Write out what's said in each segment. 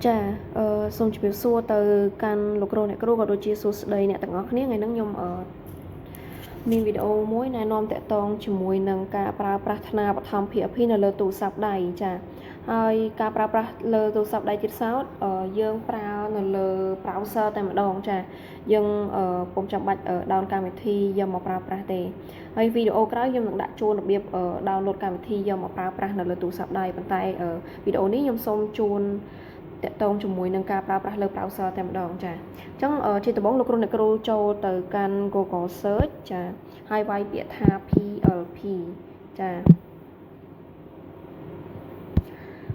Chà,សូមជម្រាបសួរទៅកាន់លោកគ្រូអ្នកគ្រូក៏ដូចជាសួស្តីអ្នកទាំងអស់គ្នាថ្ងៃនេះខ្ញុំមានវីដេអូមួយណែនាំតាក់ទងជាមួយនឹងការប្រើប្រាស់ថ្នាបឋម PHP នៅលើទូរស័ព្ទដៃចាហើយការប្រើប្រាស់លើទូរស័ព្ទដៃទៀតសោតយើងប្រើនៅលើ browser តែម្ដងចាយើងពុំចាំបាច់ download កម្មវិធីយកមកប្រើប្រាស់ទេហើយវីដេអូក្រោយខ្ញុំនឹងដាក់ចូលរបៀប download កម្មវិធីយកមកប្រើប្រាស់នៅលើទូរស័ព្ទដៃប៉ុន្តែវីដេអូនេះខ្ញុំសូមជូនតាក់ទងជាមួយនឹងការប្រើប្រាស់លើ browser តែម្ដងចាអញ្ចឹងជាដំបូងលោកគ្រូអ្នកគ្រូចូលទៅកាន់ Google Search ចាហើយវាយពាក្យថា PLP ចា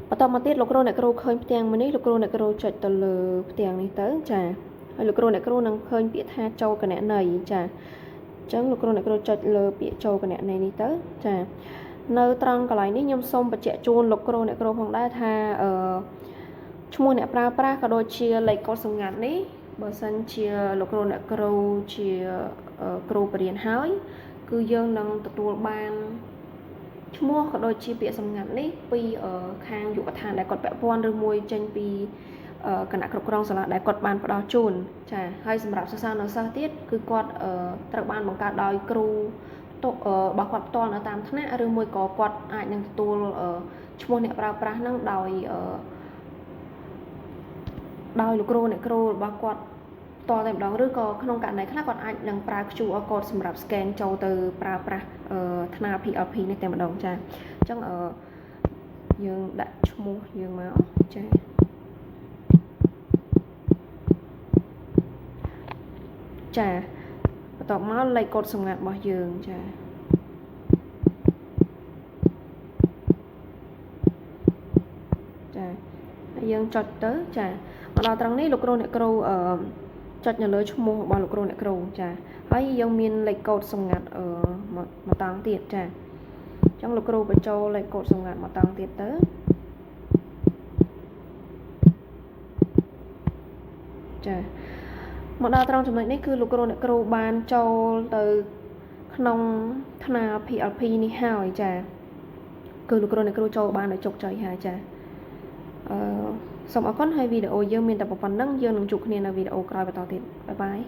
បន្តមកទៀតលោកគ្រូអ្នកគ្រូឃើញផ្ទាំងមួយនេះលោកគ្រូអ្នកគ្រូចុចទៅលើផ្ទាំងនេះទៅចាហើយលោកគ្រូអ្នកគ្រូនឹងឃើញពាក្យថាចូលគណនីចាអញ្ចឹងលោកគ្រូអ្នកគ្រូចុចលើពាក្យចូលគណនីនេះទៅចានៅត្រង់កន្លែងនេះខ្ញុំសូមបញ្ជាក់ជូនលោកគ្រូអ្នកគ្រូផងដែរថាឈ្មោះអ្នកប្រើប្រាស់ក៏ដូចជាលេខកូដសម្ងាត់នេះបើសិនជាលោកគ្រូអ្នកគ្រូជាគ្រូបរិញ្ញាបត្រហើយគឺយើងនឹងទទួលបានឈ្មោះក៏ដូចជាពាក្យសម្ងាត់នេះពីខាងយុវដ្ឋានដែលគាត់ពាក់ព័ន្ធឬមួយចេញពីគណៈគ្រប់គ្រងសាលាដែលគាត់បានផ្ដល់ជូនចាហើយសម្រាប់សិស្សានុសិស្សទៀតគឺគាត់ត្រូវបានបង្កើតដោយគ្រូរបស់គាត់ផ្ទាល់នៅតាមថ្នាក់ឬមួយក៏គាត់អាចនឹងទទួលឈ្មោះអ្នកប្រើប្រាស់នឹងដោយលោកគ្រូអ្នកគ្រូរបស់គាត់ផ្ទាល់តែម្ដងឬក៏ក្នុងករណីខ្លះគាត់អាចនឹងប្រើ QR code សម្រាប់ scan ចូលទៅប្រើប្រាស់ថ្នា PLP នេះតែម្ដងចាអញ្ចឹងយើងដាក់ឈ្មោះយើងមកចាចាបន្ទាប់មកលេខកូដសម្ងាត់របស់យើងចាហើយយើងចុចទៅចាមកដល់ត្រង់នេះលោកគ្រូអ្នកគ្រូចុចនៅលើឈ្មោះរបស់លោកគ្រូអ្នកគ្រូចាហើយយើងមានលេខកូដសម្ងាត់មួយតង់ទៀតចាអញ្ចឹងលោកគ្រូបញ្ចូលលេខកូដសម្ងាត់មួយតង់ទៀតទៅចាមកដល់ត្រង់ចំណុចនេះគឺលោកគ្រូអ្នកគ្រូបានចូលទៅក្នុងថ្នា PLP នេះហើយចាគឺលោកគ្រូអ្នកគ្រូចូលបានដោយជោគជ័យហើយចាសូមអរគុណហើយវីដេអូយើងមានតែប៉ុណ្្នឹងយើងនឹងជួបគ្នានៅវីដេអូក្រោយបន្តទៀតបាយបាយ